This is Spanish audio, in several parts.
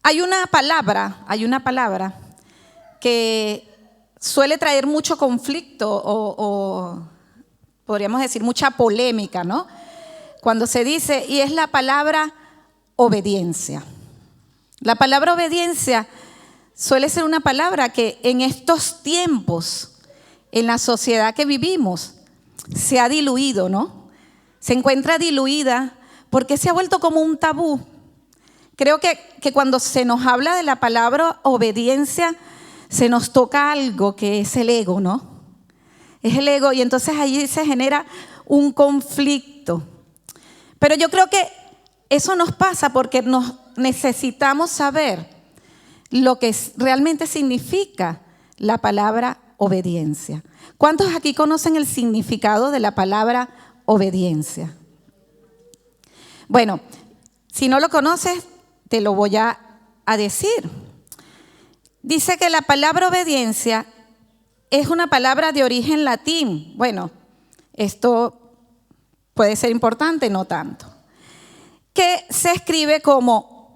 Hay una palabra que suele traer mucho conflicto o podríamos decir mucha polémica, ¿no? Cuando se dice, y es la palabra obediencia. La palabra obediencia suele ser una palabra que en estos tiempos, en la sociedad que vivimos, se ha diluido, ¿no? Se encuentra diluida porque se ha vuelto como un tabú. Creo que cuando se nos habla de la palabra obediencia, se nos toca algo que es el ego, ¿no? Es el ego, y entonces allí se genera un conflicto. Pero yo creo que eso nos pasa porque nos necesitamos saber lo que realmente significa la palabra obediencia. ¿Cuántos aquí conocen el significado de la palabra obediencia? Bueno, si no lo conoces, te lo voy a decir. Dice que la palabra obediencia es una palabra de origen latín. Bueno, esto puede ser importante, no tanto. Que se escribe como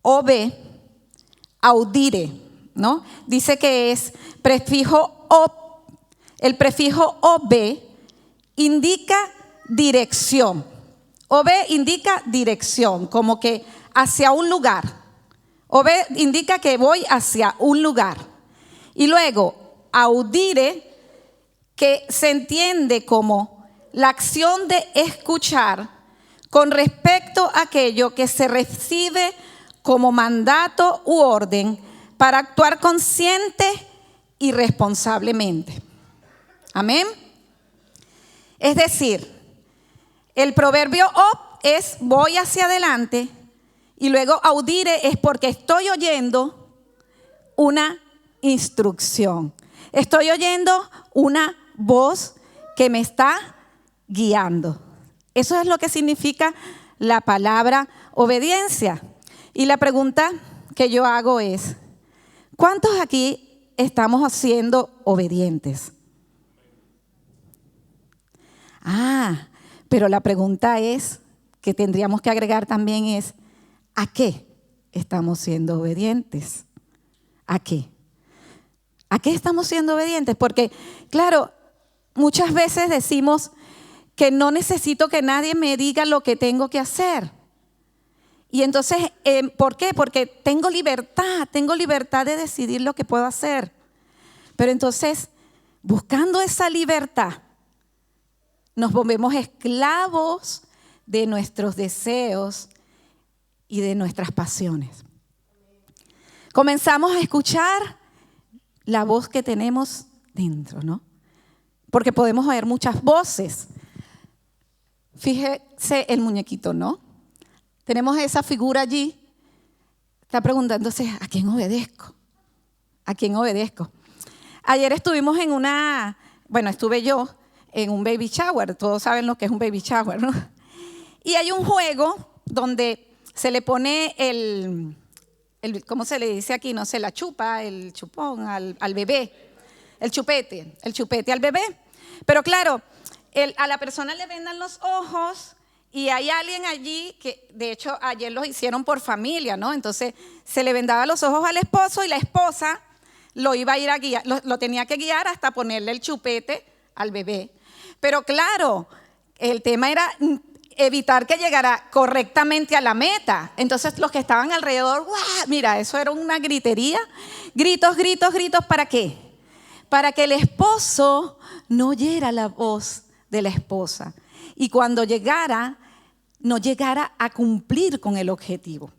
ob, audire, ¿no? Dice que es prefijo ob. El prefijo ob indica dirección. Ob indica dirección, como que hacia un lugar. Ob indica que voy hacia un lugar. Y luego, audire, que se entiende como la acción de escuchar con respecto a aquello que se recibe como mandato u orden para actuar consciente y responsablemente. Amén. Es decir, el proverbio ob es voy hacia adelante, y luego audire es porque estoy oyendo una instrucción. Estoy oyendo una voz que me está guiando. Eso es lo que significa la palabra obediencia. Y la pregunta que yo hago es, ¿cuántos aquí estamos siendo obedientes? Pero la pregunta es, que tendríamos que agregar también es, ¿a qué estamos siendo obedientes? ¿A qué? ¿A qué estamos siendo obedientes? Porque, claro, muchas veces decimos que no necesito que nadie me diga lo que tengo que hacer. Y entonces, ¿por qué? Porque tengo libertad de decidir lo que puedo hacer. Pero entonces, buscando esa libertad, nos volvemos esclavos de nuestros deseos y de nuestras pasiones. Comenzamos a escuchar la voz que tenemos dentro, ¿no? Porque podemos oír muchas voces. Fíjese el muñequito, ¿no? Tenemos esa figura allí. Está preguntándose, ¿a quién obedezco? ¿A quién obedezco? Ayer estuvimos estuve yo en un baby shower. Todos saben lo que es un baby shower, ¿no? Y hay un juego donde se le pone ¿cómo se le dice aquí? No sé, la chupa, el chupón al bebé. El chupete al bebé. Pero claro, a la persona le vendan los ojos y hay alguien allí que, de hecho, ayer los hicieron por familia, ¿no? Entonces, se le vendaba los ojos al esposo y la esposa lo iba a ir a guiar, lo tenía que guiar hasta ponerle el chupete al bebé. Pero claro, el tema era evitar que llegara correctamente a la meta. Entonces, los que estaban alrededor, ¡guau! Mira, eso era una gritería. Gritos, ¿para qué? Para que el esposo no oyera la voz de la esposa. Y cuando llegara, no llegara a cumplir con el objetivo.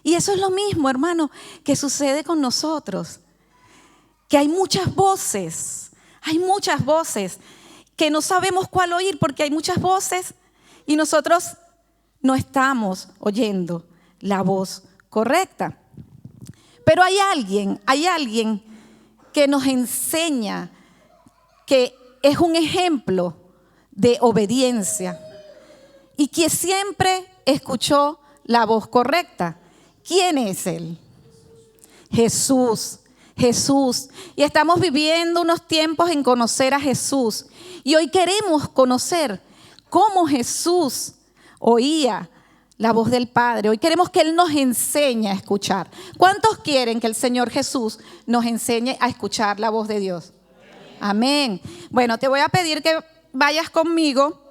Y eso es lo mismo, hermano, que sucede con nosotros. Que hay muchas voces que no sabemos cuál oír porque hay muchas voces y nosotros no estamos oyendo la voz correcta. Pero hay alguien que nos enseña, que es un ejemplo de obediencia y que siempre escuchó la voz correcta. ¿Quién es él? Jesús. Y estamos viviendo unos tiempos en conocer a Jesús. Y hoy queremos conocer cómo Jesús oía la voz del Padre. Hoy queremos que Él nos enseñe a escuchar. ¿Cuántos quieren que el Señor Jesús nos enseñe a escuchar la voz de Dios? Amén. Bueno, te voy a pedir que vayas conmigo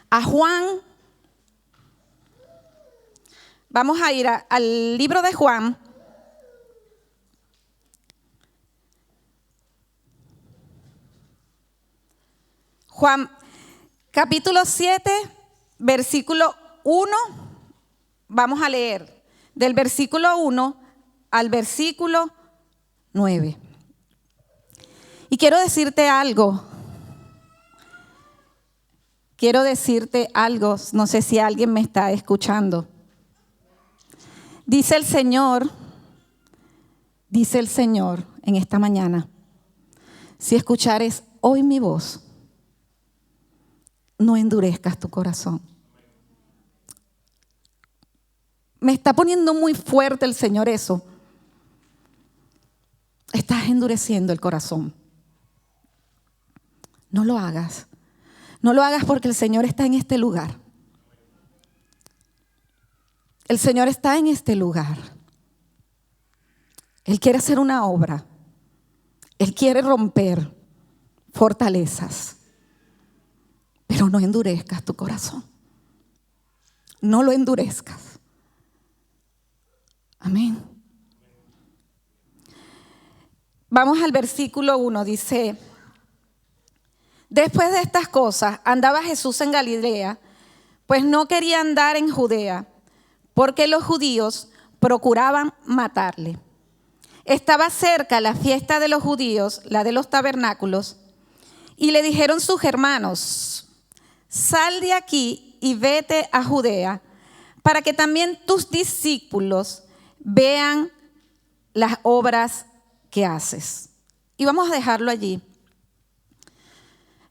a Juan. Vamos a ir al libro de Juan. Juan, capítulo 7, versículo 1. Vamos a leer del versículo 1 al versículo 9. Y quiero decirte algo. No sé si alguien me está escuchando. Dice el Señor en esta mañana, si escuchares hoy mi voz, no endurezcas tu corazón. Me está poniendo muy fuerte el Señor eso. Estás endureciendo el corazón. No lo hagas. No lo hagas porque el Señor está en este lugar. El Señor está en este lugar. Él quiere hacer una obra. Él quiere romper fortalezas. Pero no endurezcas tu corazón. No lo endurezcas. Amén. Vamos al versículo 1. Dice: después de estas cosas andaba Jesús en Galilea, pues no quería andar en Judea, porque los judíos procuraban matarle. Estaba cerca la fiesta de los judíos, la de los tabernáculos, y le dijeron sus hermanos: sal de aquí y vete a Judea, para que también tus discípulos vean las obras que haces. Y vamos a dejarlo allí.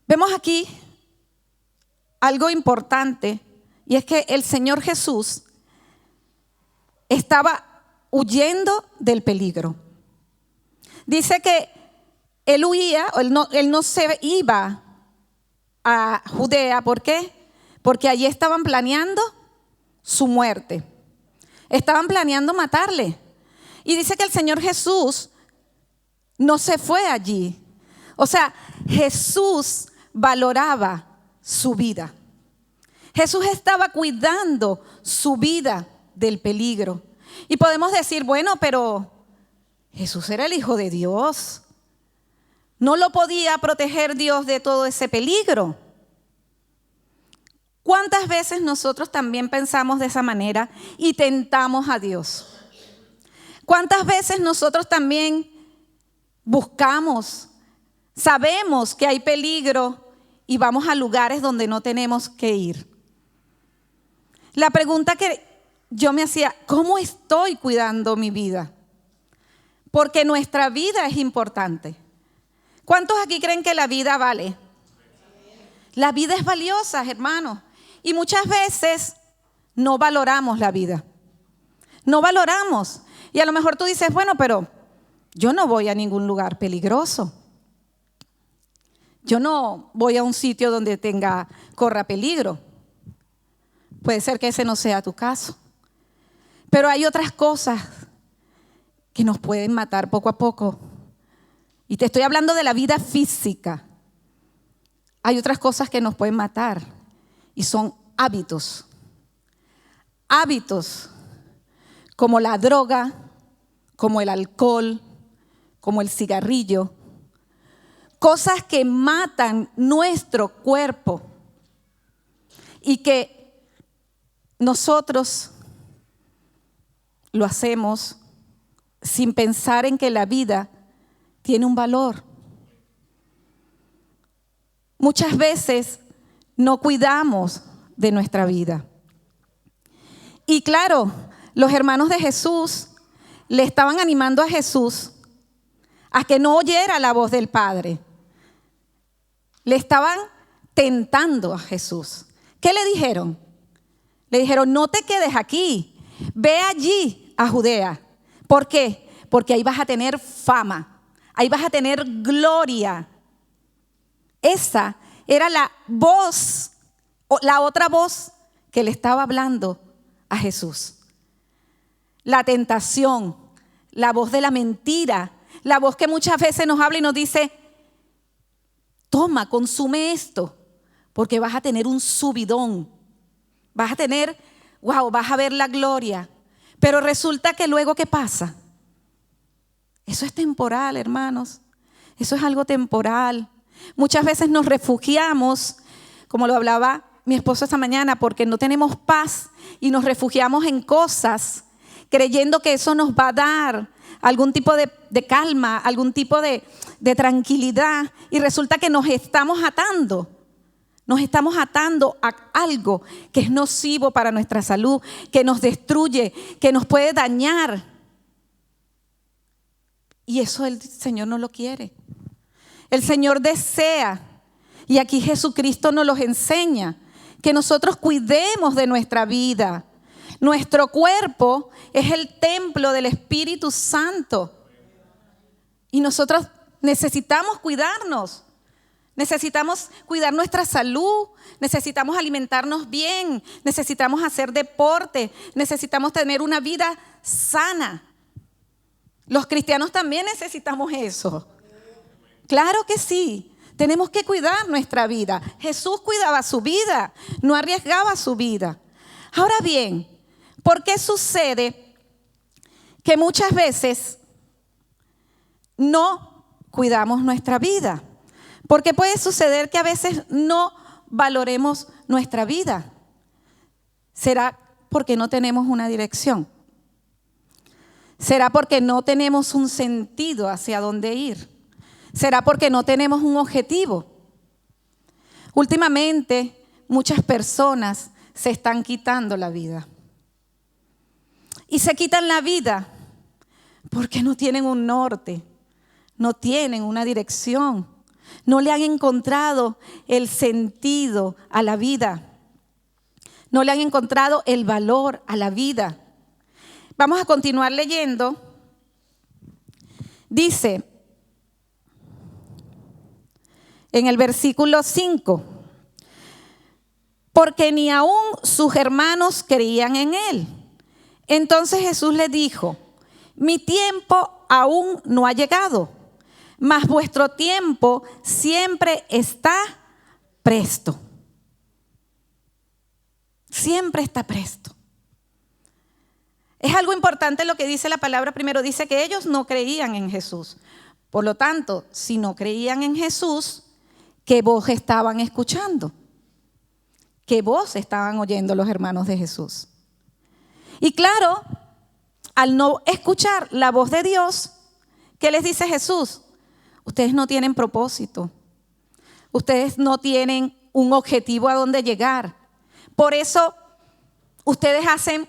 Vemos aquí algo importante, y es que el Señor Jesús estaba huyendo del peligro. Dice que él huía, él no se iba a Judea. ¿Por qué? Porque allí estaban planeando su muerte. Estaban planeando matarle. Y dice que el Señor Jesús no se fue allí. O sea, Jesús valoraba su vida. Jesús estaba cuidando su vida del peligro. Y podemos decir, bueno, pero Jesús era el Hijo de Dios. ¿No lo podía proteger Dios de todo ese peligro? ¿Cuántas veces nosotros también pensamos de esa manera y tentamos a Dios? ¿Cuántas veces nosotros también buscamos, sabemos que hay peligro y vamos a lugares donde no tenemos que ir? La pregunta que yo me hacía, ¿cómo estoy cuidando mi vida? Porque nuestra vida es importante. ¿Cuántos aquí creen que la vida vale? La vida es valiosa, hermanos. Y muchas veces no valoramos la vida. No valoramos. Y a lo mejor tú dices, bueno, pero yo no voy a ningún lugar peligroso. Yo no voy a un sitio donde corra peligro. Puede ser que ese no sea tu caso. Pero hay otras cosas que nos pueden matar poco a poco. Y te estoy hablando de la vida física. Hay otras cosas que nos pueden matar y son hábitos. Hábitos como la droga, como el alcohol, como el cigarrillo. Cosas que matan nuestro cuerpo y que nosotros lo hacemos sin pensar en que la vida tiene un valor. Muchas veces no cuidamos de nuestra vida. Y claro, los hermanos de Jesús le estaban animando a Jesús a que no oyera la voz del Padre. Le estaban tentando a Jesús. ¿Qué le dijeron? Le dijeron, no te quedes aquí, ve allí a Judea. ¿Por qué? Porque ahí vas a tener fama, ahí vas a tener gloria. Esa era la voz, o la otra voz que le estaba hablando a Jesús. La tentación, la voz de la mentira, la voz que muchas veces nos habla y nos dice, toma, consume esto, porque vas a tener un subidón, vas a tener, vas a ver la gloria. Pero resulta que luego, ¿qué pasa? Eso es temporal, hermanos. Eso es algo temporal. Muchas veces nos refugiamos, como lo hablaba mi esposo esta mañana, porque no tenemos paz y nos refugiamos en cosas, creyendo que eso nos va a dar algún tipo de calma, algún tipo de tranquilidad, y resulta que nos estamos atando a algo que es nocivo para nuestra salud, que nos destruye, que nos puede dañar. Y eso el Señor no lo quiere. El Señor desea, y aquí Jesucristo nos los enseña, que nosotros cuidemos de nuestra vida. Nuestro cuerpo es el templo del Espíritu Santo. Y nosotros necesitamos cuidarnos. Necesitamos cuidar nuestra salud, necesitamos alimentarnos bien, necesitamos hacer deporte, necesitamos tener una vida sana. Los cristianos también necesitamos eso. Claro que sí, tenemos que cuidar nuestra vida. Jesús cuidaba su vida, no arriesgaba su vida. Ahora bien, ¿por qué sucede que muchas veces no cuidamos nuestra vida? Porque puede suceder que a veces no valoremos nuestra vida. ¿Será porque no tenemos una dirección? ¿Será porque no tenemos un sentido hacia dónde ir? ¿Será porque no tenemos un objetivo? Últimamente, muchas personas se están quitando la vida. Y se quitan la vida porque no tienen un norte, no tienen una dirección. No le han encontrado el sentido a la vida. No le han encontrado el valor a la vida. Vamos a continuar leyendo. Dice en el versículo 5, porque ni aún sus hermanos creían en él. Entonces Jesús les dijo, mi tiempo aún no ha llegado, mas vuestro tiempo siempre está presto. Siempre está presto. Es algo importante lo que dice la palabra primero. Dice que ellos no creían en Jesús. Por lo tanto, si no creían en Jesús, ¿qué voz estaban escuchando? ¿Qué voz estaban oyendo los hermanos de Jesús? Y claro, al no escuchar la voz de Dios, ¿qué les dice Jesús? Ustedes no tienen propósito. Ustedes no tienen un objetivo a dónde llegar. Por eso, ustedes hacen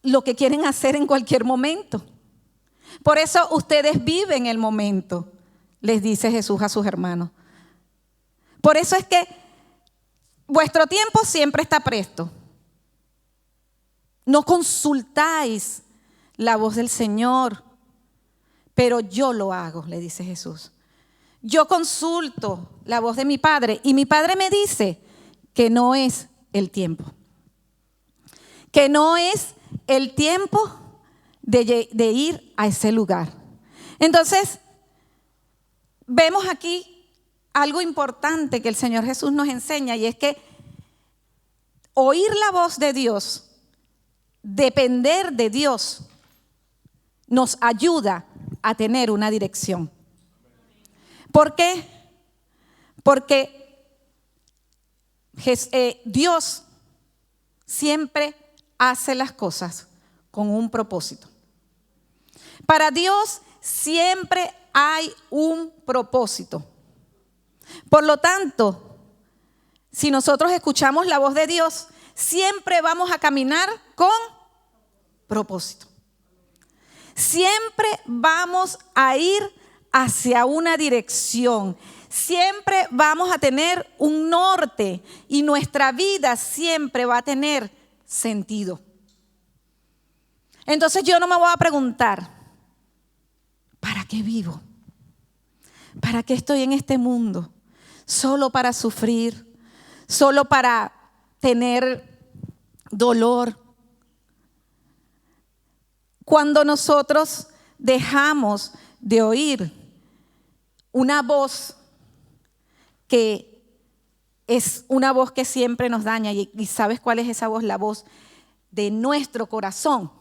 lo que quieren hacer en cualquier momento. Por eso, ustedes viven el momento, les dice Jesús a sus hermanos. Por eso es que vuestro tiempo siempre está presto. No consultáis la voz del Señor, pero yo lo hago, le dice Jesús. Yo consulto la voz de mi Padre y mi Padre me dice que no es el tiempo. Que no es el tiempo de ir a ese lugar. Entonces, vemos aquí algo importante que el Señor Jesús nos enseña, y es que oír la voz de Dios, depender de Dios, nos ayuda a tener una dirección. ¿Por qué? Porque Dios siempre hace las cosas con un propósito. Para Dios siempre hay un propósito. Por lo tanto, si nosotros escuchamos la voz de Dios, siempre vamos a caminar con propósito. Siempre vamos a ir hacia una dirección. Siempre vamos a tener un norte y nuestra vida siempre va a tener sentido. Entonces yo no me voy a preguntar, ¿para qué vivo? ¿Para qué estoy en este mundo? ¿Solo para sufrir? ¿Solo para tener dolor. Cuando nosotros dejamos de oír una voz que es una voz que siempre nos daña, y ¿sabes cuál es esa voz? La voz de nuestro corazón.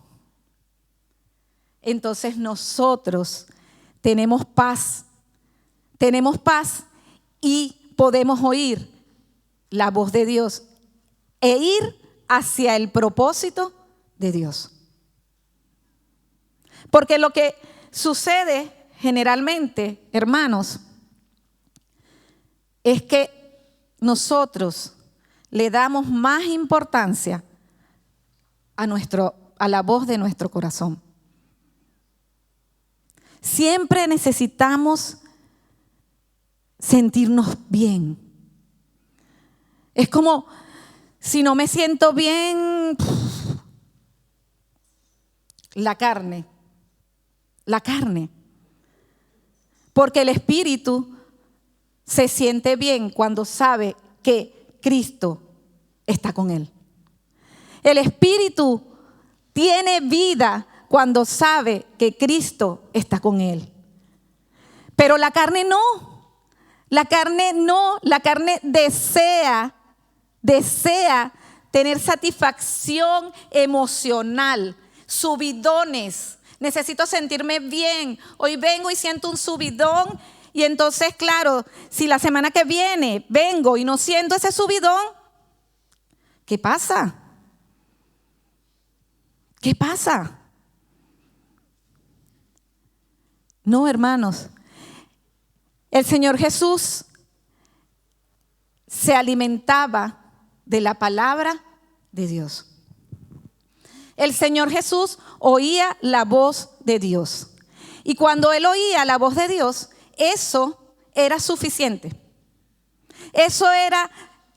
Entonces nosotros tenemos paz y podemos oír la voz de Dios e ir hacia el propósito de Dios. Porque lo que sucede generalmente, hermanos, es que nosotros le damos más importancia a la voz de nuestro corazón. Siempre necesitamos sentirnos bien. Es como, si no me siento bien, la carne. Porque el espíritu se siente bien cuando sabe que Cristo está con él. El espíritu tiene vida cuando sabe que Cristo está con él. Pero la carne no. La carne desea tener satisfacción emocional, subidones. Necesito sentirme bien. Hoy vengo y siento un subidón. Y entonces, claro, si la semana que viene vengo y no siento ese subidón, ¿qué pasa? ¿Qué pasa? No, hermanos. El Señor Jesús se alimentaba de la palabra de Dios. El Señor Jesús oía la voz de Dios. Y cuando Él oía la voz de Dios, eso era suficiente. Eso era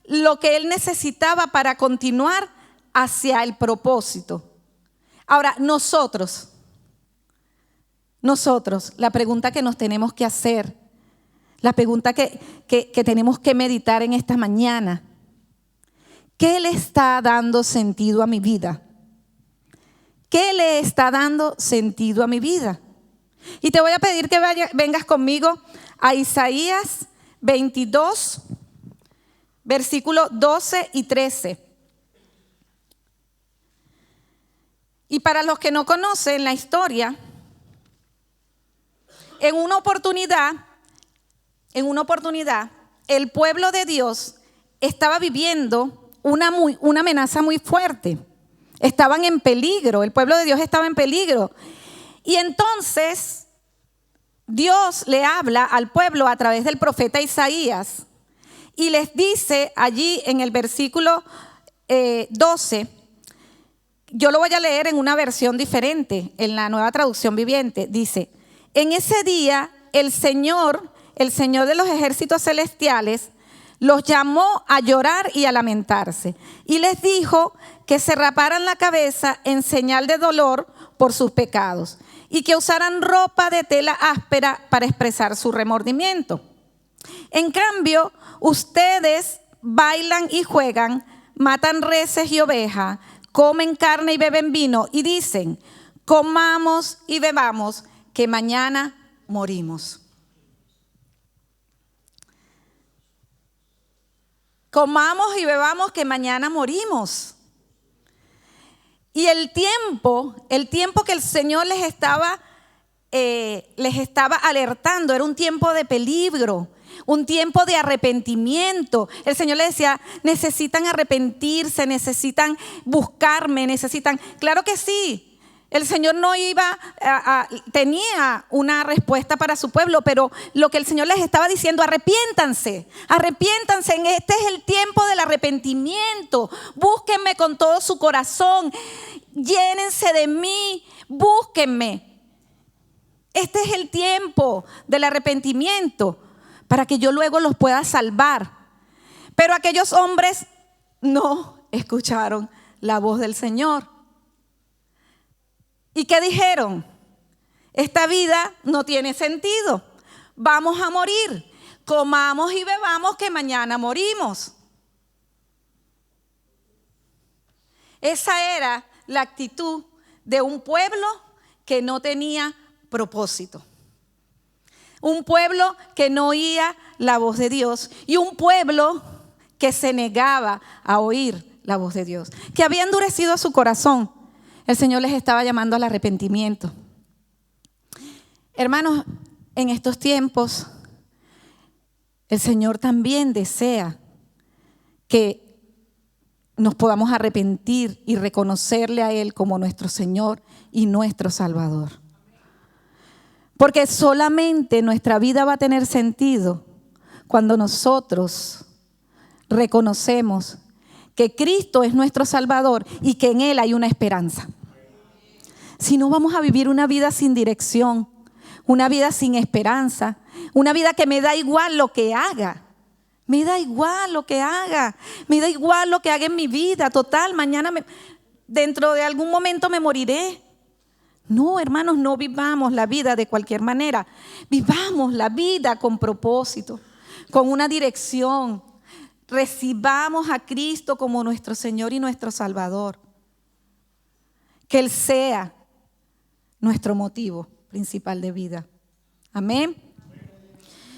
lo que Él necesitaba para continuar hacia el propósito. Ahora, nosotros, la pregunta que nos tenemos que hacer, la pregunta que tenemos que meditar en esta mañana: ¿qué le está dando sentido a mi vida? ¿Qué le está dando sentido a mi vida? Y te voy a pedir que vengas conmigo a Isaías 22, versículos 12 y 13. Y para los que no conocen la historia, en una oportunidad, el pueblo de Dios estaba viviendo una amenaza muy fuerte. Estaban en peligro, el pueblo de Dios estaba en peligro. Y entonces Dios le habla al pueblo a través del profeta Isaías y les dice allí en el versículo 12, yo lo voy a leer en una versión diferente, en la Nueva Traducción Viviente. Dice: en ese día el Señor de los ejércitos celestiales los llamó a llorar y a lamentarse, y les dijo que se raparan la cabeza en señal de dolor por sus pecados y que usaran ropa de tela áspera para expresar su remordimiento. En cambio, ustedes bailan y juegan, matan reses y ovejas, comen carne y beben vino y dicen: comamos y bebamos, que mañana morimos. Comamos y bebamos, que mañana morimos. Y el tiempo que el Señor les estaba alertando era un tiempo de peligro, un tiempo de arrepentimiento. El Señor les decía: necesitan arrepentirse, necesitan buscarme, necesitan. Claro que sí. El Señor no tenía una respuesta para su pueblo, pero lo que el Señor les estaba diciendo: arrepiéntanse, este es el tiempo del arrepentimiento, búsquenme con todo su corazón, llénense de mí, búsquenme. Este es el tiempo del arrepentimiento para que yo luego los pueda salvar. Pero aquellos hombres no escucharon la voz del Señor. ¿Y qué dijeron? Esta vida no tiene sentido. Vamos a morir. Comamos y bebamos, que mañana morimos. Esa era la actitud de un pueblo que no tenía propósito. Un pueblo que no oía la voz de Dios y un pueblo que se negaba a oír la voz de Dios, que había endurecido su corazón. El Señor les estaba llamando al arrepentimiento. Hermanos, en estos tiempos, el Señor también desea que nos podamos arrepentir y reconocerle a Él como nuestro Señor y nuestro Salvador. Porque solamente nuestra vida va a tener sentido cuando nosotros reconocemos que Cristo es nuestro Salvador y que en Él hay una esperanza. Si no, vamos a vivir una vida sin dirección, una vida sin esperanza, una vida que me da igual lo que haga. Me da igual lo que haga, me da igual lo que haga en mi vida. Total, mañana, dentro de algún momento me moriré. No, hermanos, no vivamos la vida de cualquier manera. Vivamos la vida con propósito, con una dirección. Recibamos a Cristo como nuestro Señor y nuestro Salvador. Que Él sea nuestro motivo principal de vida. Amén.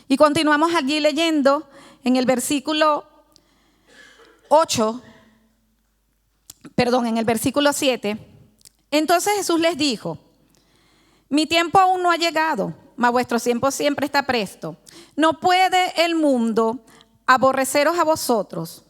Y continuamos allí leyendo en el versículo 7. Entonces Jesús les dijo: mi tiempo aún no ha llegado, mas vuestro tiempo siempre está presto. No puede el mundo aborreceros a vosotros,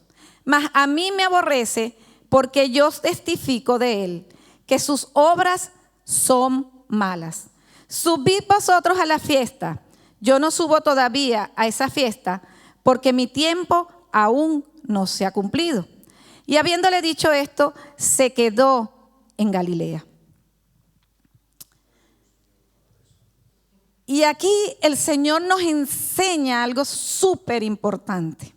mas a mí me aborrece, porque yo testifico de él, que sus obras son malas. Subid vosotros a la fiesta. Yo no subo todavía a esa fiesta, porque mi tiempo aún no se ha cumplido. Y habiéndole dicho esto, se quedó en Galilea. Y aquí el Señor nos enseña algo súper importante.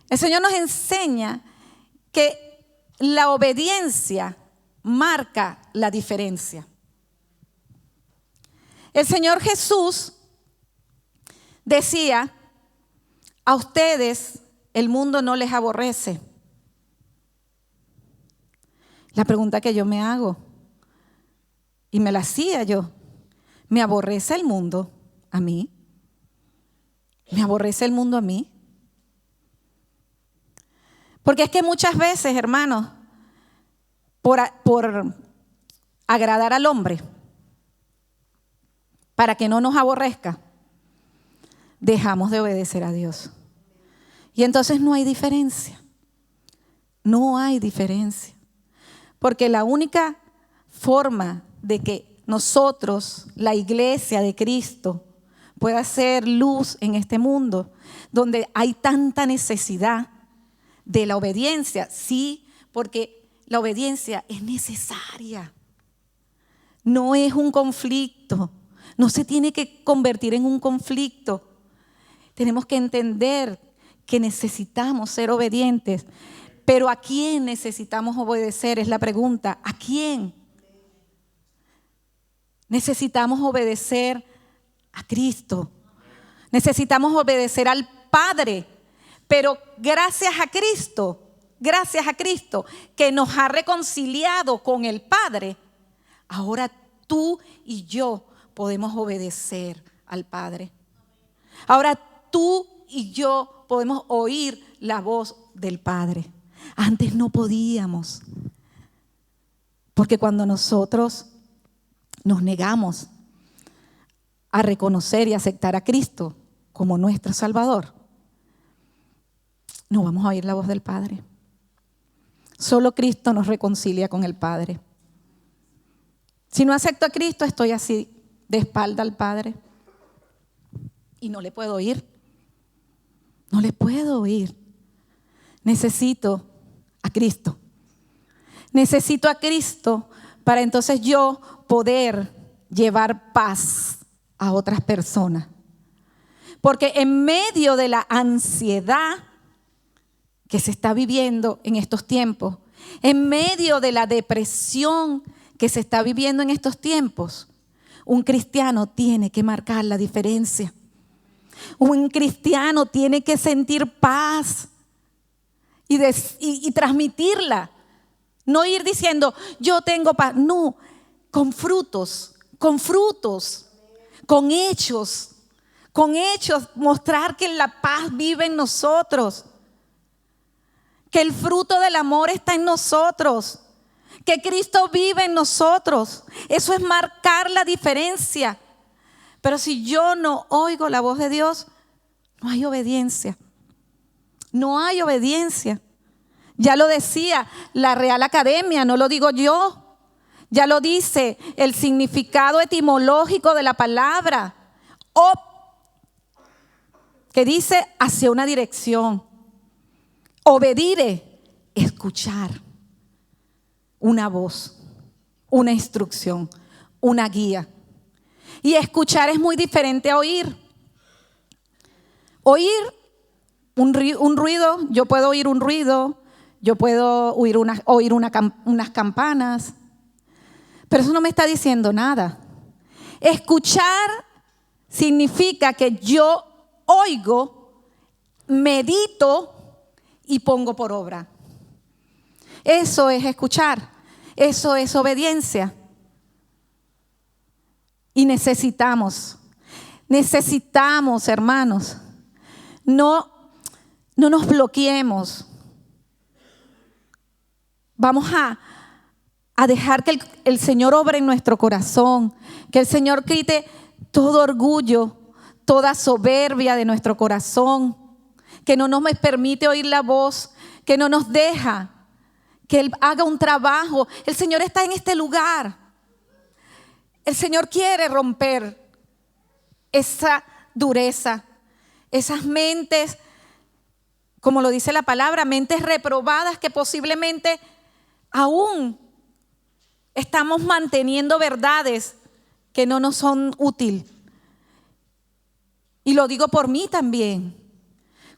El Señor nos enseña que la obediencia marca la diferencia. El Señor Jesús decía: a ustedes el mundo no les aborrece. La pregunta que yo me hago, y me la hacía yo: ¿me aborrece el mundo a mí? ¿Me aborrece el mundo a mí? Porque es que muchas veces, hermanos, por agradar al hombre, para que no nos aborrezca, dejamos de obedecer a Dios. Y entonces no hay diferencia. No hay diferencia. Porque la única forma de que nosotros, la iglesia de Cristo, pueda ser luz en este mundo, donde hay tanta necesidad de la obediencia, sí, porque la obediencia es necesaria. No es un conflicto, no se tiene que convertir en un conflicto. Tenemos que entender que necesitamos ser obedientes. Pero ¿a quién necesitamos obedecer? Es la pregunta. ¿A quién? Necesitamos obedecer a Cristo. Necesitamos obedecer al Padre. Pero gracias a Cristo que nos ha reconciliado con el Padre, ahora tú y yo podemos obedecer al Padre. Ahora tú y yo podemos oír la voz del Padre. Antes no podíamos, porque cuando nosotros nos negamos a reconocer y aceptar a Cristo como nuestro Salvador, no vamos a oír la voz del Padre. Solo Cristo nos reconcilia con el Padre. Si no acepto a Cristo, estoy así, de espalda al Padre, y no le puedo oír. No le puedo oír. Necesito a Cristo. Necesito a Cristo para entonces yo poder llevar paz a otras personas. Porque en medio de la ansiedad que se está viviendo en estos tiempos, en medio de la depresión que se está viviendo en estos tiempos, un cristiano tiene que marcar la diferencia. Un cristiano tiene que sentir paz y transmitirla No ir diciendo, yo tengo paz. No, con frutos, con hechos. Con hechos, mostrar que la paz vive en nosotros. Que el fruto del amor está en nosotros. Que Cristo vive en nosotros. Eso es marcar la diferencia. Pero si yo no oigo la voz de Dios, no hay obediencia. No hay obediencia. Ya lo decía la Real Academia, no lo digo yo. Ya lo dice el significado etimológico de la palabra. Que dice hacia una dirección. Obedire, escuchar. Una voz, una instrucción, una guía. Y escuchar es muy diferente a oír. Oír un ruido, yo puedo oír un ruido, yo puedo oír unas campanas, pero eso no me está diciendo nada. Escuchar significa que yo oigo, medito y pongo por obra. Eso es escuchar, eso es obediencia. Y necesitamos, hermanos, no nos bloqueemos. Vamos a dejar que el Señor obre en nuestro corazón, que el Señor quite todo orgullo, toda soberbia de nuestro corazón, que no nos permite oír la voz, que no nos deja que Él haga un trabajo. El Señor está en este lugar. El Señor quiere romper esa dureza, esas mentes, como lo dice la palabra, mentes reprobadas que posiblemente aún estamos manteniendo verdades que no nos son útiles. Y lo digo por mí también.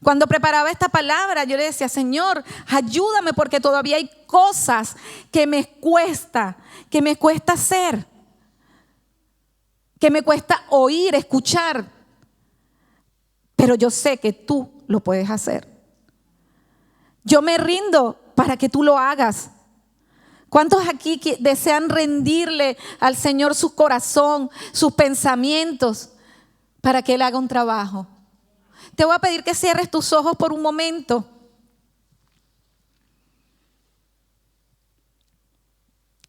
Cuando preparaba esta palabra, yo le decía, Señor, ayúdame porque todavía hay cosas que me cuesta hacer, que me cuesta oír, escuchar. Pero yo sé que tú lo puedes hacer. Yo me rindo para que tú lo hagas. ¿Cuántos aquí desean rendirle al Señor su corazón, sus pensamientos, para que Él haga un trabajo? Te voy a pedir que cierres tus ojos por un momento.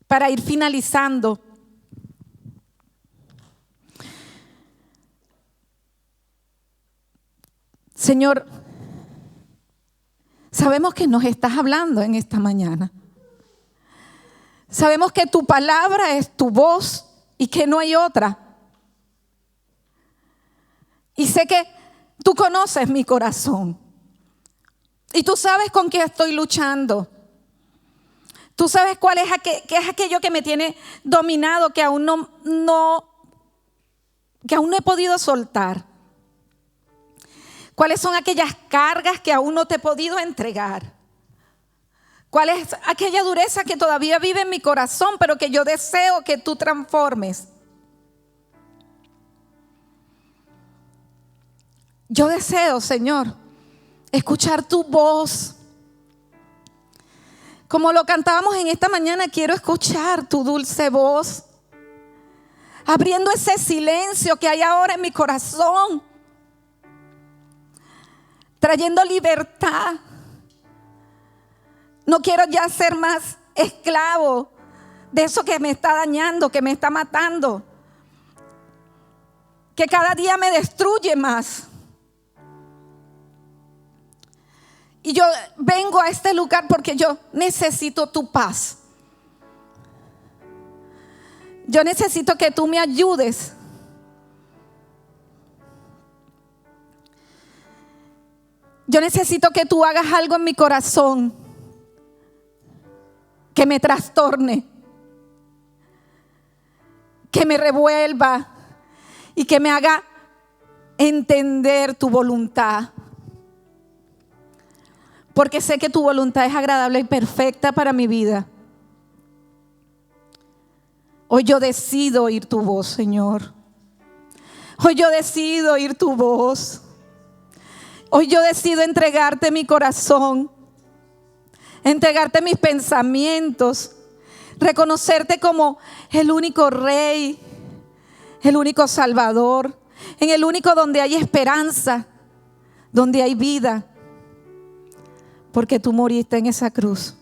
Para ir finalizando. Señor, sabemos que nos estás hablando en esta mañana. Sabemos que tu palabra es tu voz y que no hay otra. Y sé que tú conoces mi corazón. Y tú sabes con qué estoy luchando. Tú sabes qué es aquello que me tiene dominado, que aún no he podido soltar. ¿Cuáles son aquellas cargas que aún no te he podido entregar? ¿Cuál es aquella dureza que todavía vive en mi corazón, pero que yo deseo que tú transformes? Yo deseo, Señor, escuchar tu voz. Como lo cantábamos en esta mañana, quiero escuchar tu dulce voz, abriendo ese silencio que hay ahora en mi corazón, trayendo libertad. No quiero ya ser más esclavo de eso que me está dañando, que me está matando, que cada día me destruye más. Y yo vengo a este lugar porque yo necesito tu paz. Yo necesito que tú me ayudes. Yo necesito que tú hagas algo en mi corazón que me trastorne, que me revuelva y que me haga entender tu voluntad. Porque sé que tu voluntad es agradable y perfecta para mi vida. Hoy yo decido oír tu voz, Señor. Hoy yo decido oír tu voz. Hoy yo decido entregarte mi corazón. entregarte mis pensamientos, reconocerte como el único Rey, el único Salvador, en el único donde hay esperanza, donde hay vida, porque tú moriste en esa cruz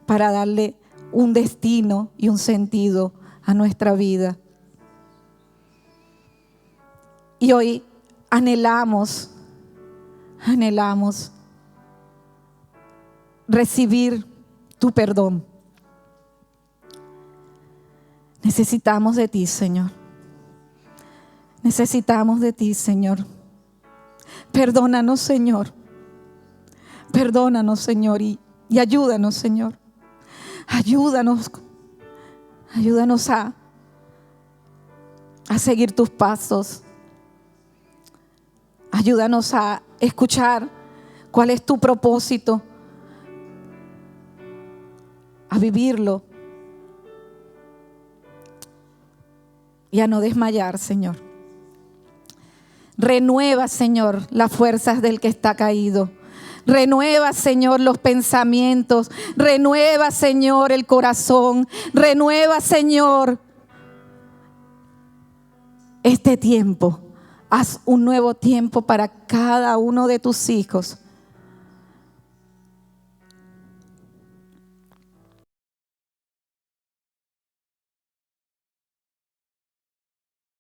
para darle un destino y un sentido a nuestra vida. Y hoy anhelamos recibir tu perdón. Necesitamos de ti, Señor. Necesitamos de ti, Señor. Perdónanos, Señor. Perdónanos, Señor, y ayúdanos, Señor. Ayúdanos a seguir tus pasos. Ayúdanos a escuchar cuál es tu propósito, a vivirlo y a no desmayar, Señor. Renueva, Señor, las fuerzas del que está caído. Renueva, Señor, los pensamientos. Renueva, Señor, el corazón. Renueva, Señor, este tiempo. Haz un nuevo tiempo para cada uno de tus hijos.